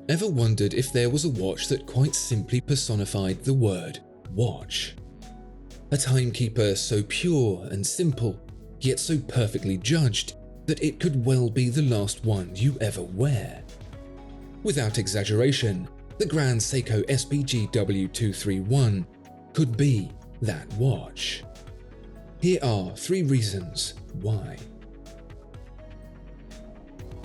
Ever wondered if there was a watch that quite simply personified the word watch? A timekeeper so pure and simple, yet so perfectly judged that it could well be the last one you ever wear. Without exaggeration, the Grand Seiko SBGW231 could be that watch. Here are 3 reasons why.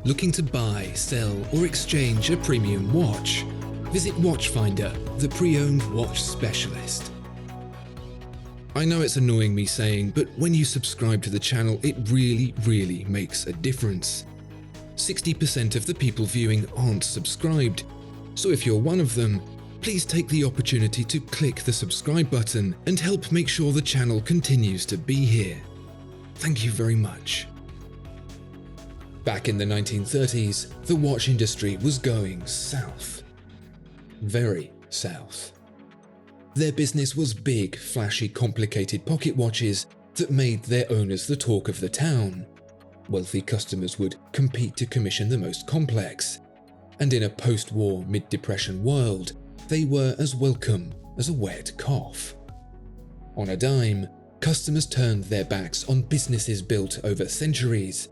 Looking to buy, sell, or exchange a premium watch? Visit Watchfinder, the pre-owned watch specialist. I know it's annoying me saying, but when you subscribe to the channel, it really makes a difference. 60% of the people viewing aren't subscribed, so if you're one of them, please take the opportunity to click the subscribe button and help make sure the channel continues to be here. Thank you very much. Back in the 1930s, the watch industry was going south. Very south. Their business was big, flashy, complicated pocket watches that made their owners the talk of the town. Wealthy customers would compete to commission the most complex, and in a post-war, mid-depression world, they were as welcome as a wet cough. On a dime, customers turned their backs on businesses built over centuries,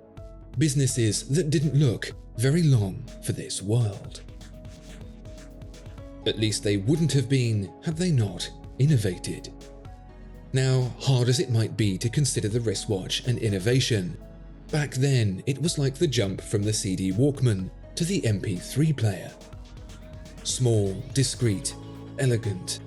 businesses that didn't look very long for this world. At least they wouldn't have been had they not innovated. Now, hard as it might be to consider the wristwatch an innovation, back then it was like the jump from the CD Walkman to the MP3 player. Small, discreet, elegant.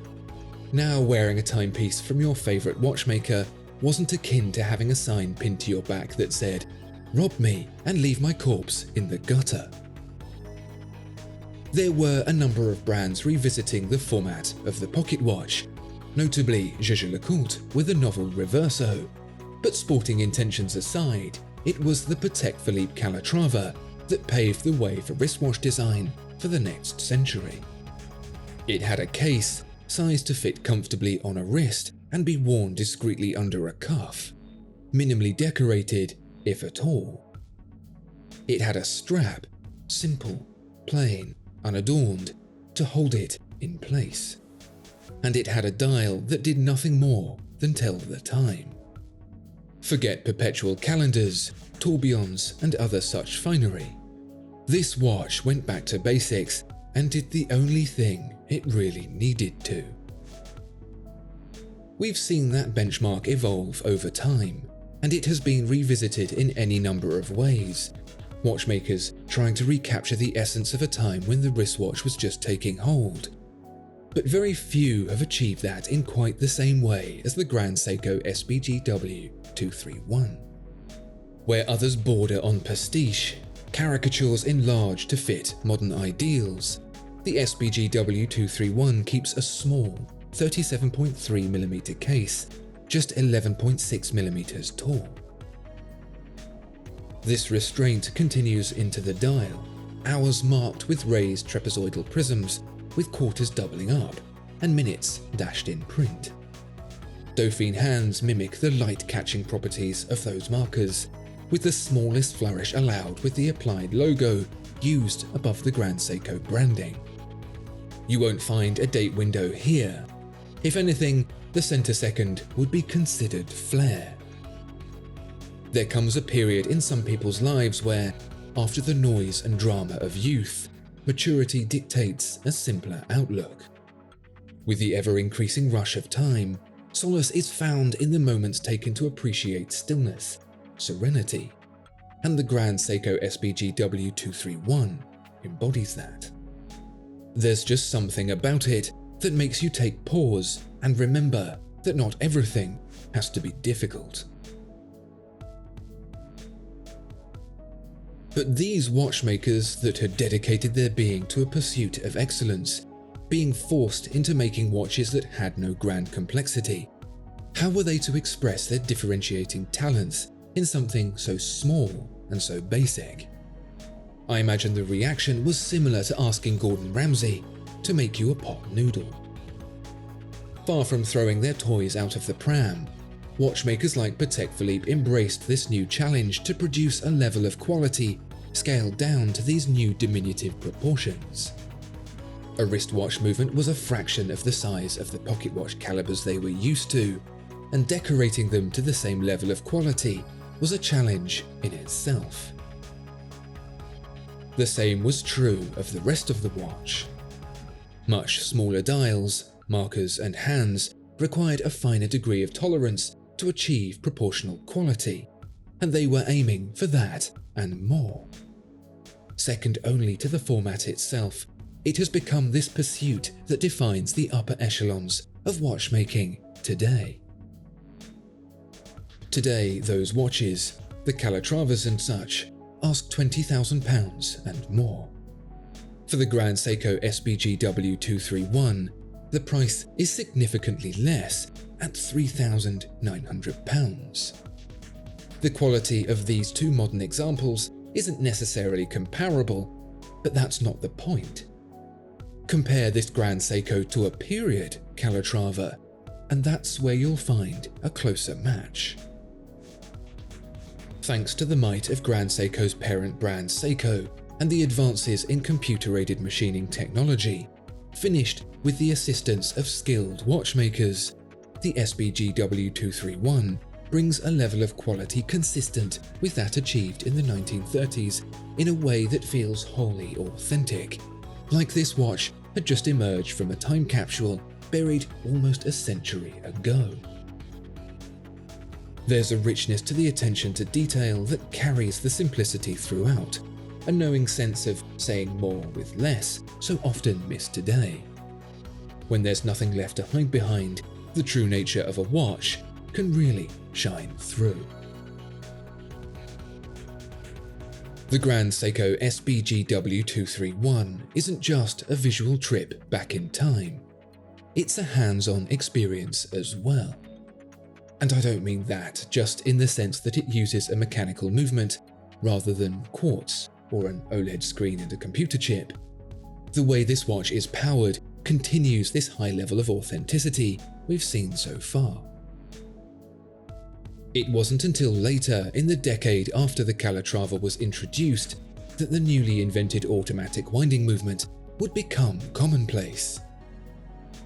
Now wearing a timepiece from your favourite watchmaker wasn't akin to having a sign pinned to your back that said, "Rob me and leave my corpse in the gutter." There were a number of brands revisiting the format of the pocket watch, notably Jaeger-LeCoultre with the novel Reverso, but sporting intentions aside, it was the Patek Philippe Calatrava that paved the way for wristwatch design for the next century. It had a case sized to fit comfortably on a wrist and be worn discreetly under a cuff, minimally decorated if at all. It had a strap, simple, plain, unadorned, to hold it in place. And it had a dial that did nothing more than tell the time. Forget perpetual calendars, tourbillons, and other such finery. This watch went back to basics and did the only thing it really needed to. We've seen that benchmark evolve over time, and it has been revisited in any number of ways. Watchmakers trying to recapture the essence of a time when the wristwatch was just taking hold. But very few have achieved that in quite the same way as the Grand Seiko SBGW231. Where others border on pastiche, caricatures enlarged to fit modern ideals, the SBGW231 keeps a small 37.3mm case, just 11.6mm tall. This restraint continues into the dial, hours marked with raised trapezoidal prisms with quarters doubling up, and minutes dashed in print. Dauphine hands mimic the light-catching properties of those markers, with the smallest flourish allowed with the applied logo used above the Grand Seiko branding. You won't find a date window here. If anything, the center second would be considered flair. There comes a period in some people's lives where, after the noise and drama of youth, maturity dictates a simpler outlook. With the ever-increasing rush of time, solace is found in the moments taken to appreciate stillness, serenity, and the Grand Seiko SBGW231 embodies that. There's just something about it that makes you take pause and remember that not everything has to be difficult. But these watchmakers that had dedicated their being to a pursuit of excellence, being forced into making watches that had no grand complexity, how were they to express their differentiating talents in something so small and so basic? I imagine the reaction was similar to asking Gordon Ramsay to make you a pot noodle. Far from throwing their toys out of the pram, watchmakers like Patek Philippe embraced this new challenge to produce a level of quality scaled down to these new diminutive proportions. A wristwatch movement was a fraction of the size of the pocket watch calibers they were used to, and decorating them to the same level of quality was a challenge in itself. The same was true of the rest of the watch. Much smaller dials, markers, and hands required a finer degree of tolerance to achieve proportional quality, and they were aiming for that and more. Second only to the format itself, it has become this pursuit that defines the upper echelons of watchmaking today. Today, those watches, the Calatravas and such, ask £20,000 and more. For the Grand Seiko SBGW231, the price is significantly less at £3,900. The quality of these two modern examples isn't necessarily comparable, but that's not the point. Compare this Grand Seiko to a period Calatrava, and that's where you'll find a closer match. Thanks to the might of Grand Seiko's parent brand Seiko and the advances in computer-aided machining technology, finished with the assistance of skilled watchmakers, the SBGW231 brings a level of quality consistent with that achieved in the 1930s in a way that feels wholly authentic, like this watch had just emerged from a time capsule buried almost a century ago. There's a richness to the attention to detail that carries the simplicity throughout, a knowing sense of saying more with less, so often missed today. When there's nothing left to hide behind, the true nature of a watch can really shine through. The Grand Seiko SBGW231 isn't just a visual trip back in time. It's a hands-on experience as well. And I don't mean that just in the sense that it uses a mechanical movement rather than quartz or an OLED screen and a computer chip. The way this watch is powered continues this high level of authenticity we've seen so far. It wasn't until later in the decade after the Calatrava was introduced that the newly invented automatic winding movement would become commonplace.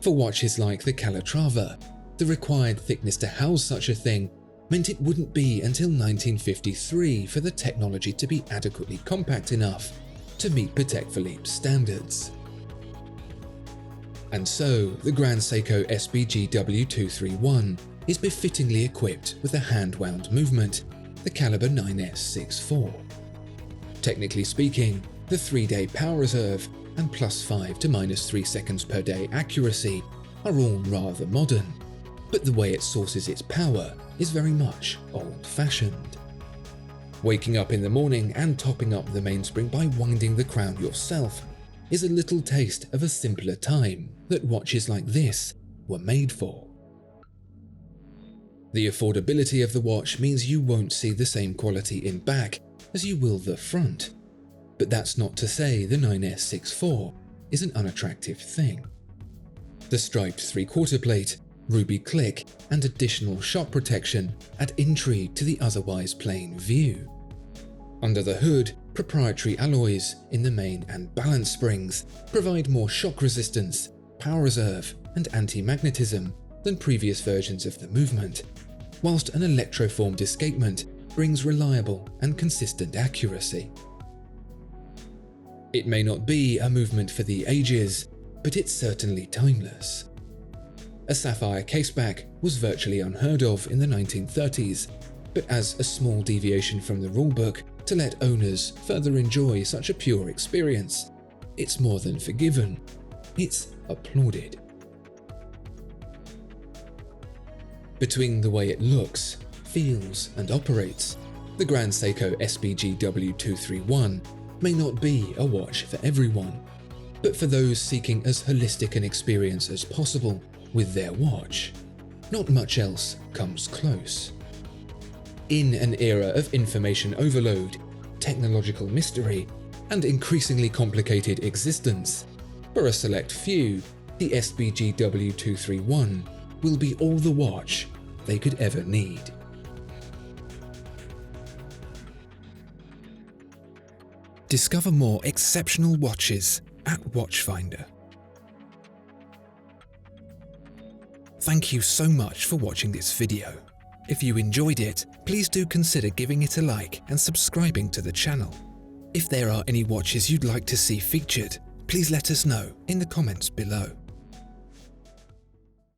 For watches like the Calatrava, the required thickness to house such a thing meant it wouldn't be until 1953 for the technology to be adequately compact enough to meet Patek Philippe's standards. And so, the Grand Seiko SBGW231 is befittingly equipped with a hand-wound movement, the caliber 9S64. Technically speaking, the 3-day power reserve and +5 to -3 seconds per day accuracy are all rather modern, but the way it sources its power is very much old-fashioned. Waking up in the morning and topping up the mainspring by winding the crown yourself is a little taste of a simpler time that watches like this were made for. The affordability of the watch means you won't see the same quality in back as you will the front, but that's not to say the 9S64 is an unattractive thing. The striped 3/4 plate, ruby click, and additional shock protection add intrigue to the otherwise plain view. Under the hood, proprietary alloys in the main and balance springs provide more shock resistance, power reserve, and anti-magnetism than previous versions of the movement, whilst an electroformed escapement brings reliable and consistent accuracy. It may not be a movement for the ages, but it's certainly timeless. A sapphire caseback was virtually unheard of in the 1930s, but as a small deviation from the rulebook to let owners further enjoy such a pure experience, it's more than forgiven. It's applauded. Between the way it looks, feels, and operates, the Grand Seiko SBGW231 may not be a watch for everyone, but for those seeking as holistic an experience as possible with their watch, not much else comes close. In an era of information overload, technological mystery, and increasingly complicated existence, for a select few, the SBGW231 will be all the watch they could ever need. Discover more exceptional watches at Watchfinder. Thank you so much for watching this video. If you enjoyed it, please do consider giving it a like and subscribing to the channel. If there are any watches you'd like to see featured, please let us know in the comments below.